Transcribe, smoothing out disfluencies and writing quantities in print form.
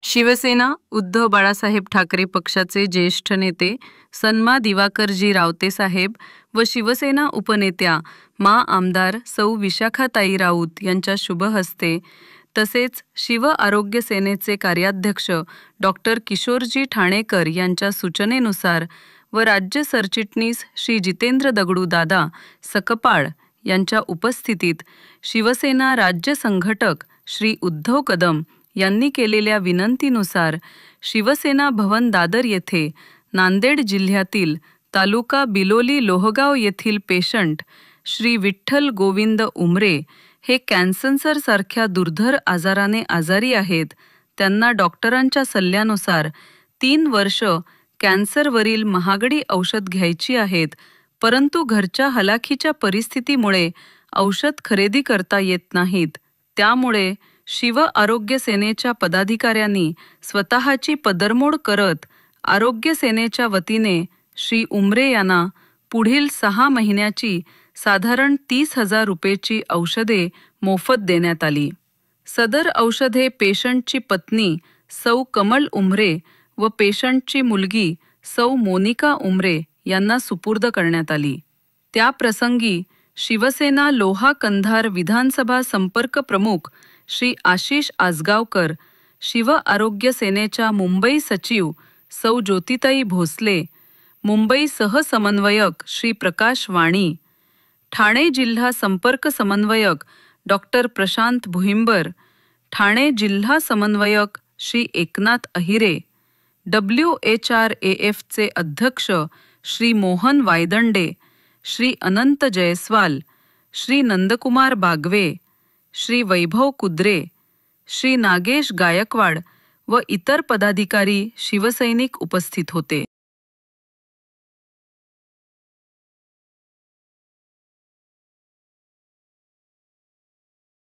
शिवसेना उद्धव बाळासाहेब ठाकरे पक्षाचे ज्येष्ठ नेते सन्मा दिवाकरजी रावते साहेब व शिवसेना उपनेत्या मा आमदार सौ विशाखाताई राऊत यांच्या शुभ हस्ते तसेच शिव आरोग्य सेनेचे कार्याध्यक्ष डॉक्टर किशोरजी ठाणेकर यांच्या सूचनेनुसार व राज्य सरचिटणीस श्री जितेंद्र दगडू दादा सकपाळ यांच्या उपस्थितीत शिवसेना राज्य संघटक श्री उद्धव कदम यांनी केलेल्या विनंतीनुसार शिवसेना भवन दादर येथे नांदेड जिल्ह्यातील तालुका बिलोली लोहगाव येथील पेशंट श्री विठ्ठल गोविंद उमरे हे कॅन्सर सारख्या दुर्धर आजाराने आजारी आहेत. त्यांना डॉक्टरांच्या सल्ल्यानुसार 3 वर्ष कॅन्सरवरील महागडी औषध घ्यायची आहेत, परंतु घरच्या हलाखीच्या परिस्थितीमुळे औषध खरेदी करता येत नाहीत. त्यामुळे शिव आरोग्य सेनेच्या पदाधिकाऱ्यांनी स्वतःची पदरमोड करत आरोग्य सेनेच्या वतीने श्री उमरे यांना पुढील 6 महिन्याची साधारण 30,000 रुपयेची औषधे मोफत देण्यात आली. सदर औषधे पेशंटची पत्नी सौ कमल उमरे व पेशंटची मुलगी सौ मोनिका उमरे यांना सुपूर्द करण्यात आली. त्या प्रसंगी शिवसेना लोहा कंधार विधानसभा संपर्क प्रमुख श्री आशिष आसगावकर, शिव आरोग्य सेनेच्या मुंबई सचिव सौ ज्योतिताई भोसले, मुंबई सहसमन्वयक श्री प्रकाश वाणी, ठाणे जिल्हा संपर्क समन्वयक डॉक्टर प्रशांत भुईंबर, ठाणे जिल्हा समन्वयक श्री एकनाथ अहिरे, WHRAFचे अध्यक्ष श्री मोहन वायदंडे, श्री अनंत जयस्वाल, श्री नंदकुमार बागवे, श्री वैभव कुद्रे, श्री नागेश गायकवाड व इतर पदाधिकारी शिवसैनिक उपस्थित होते.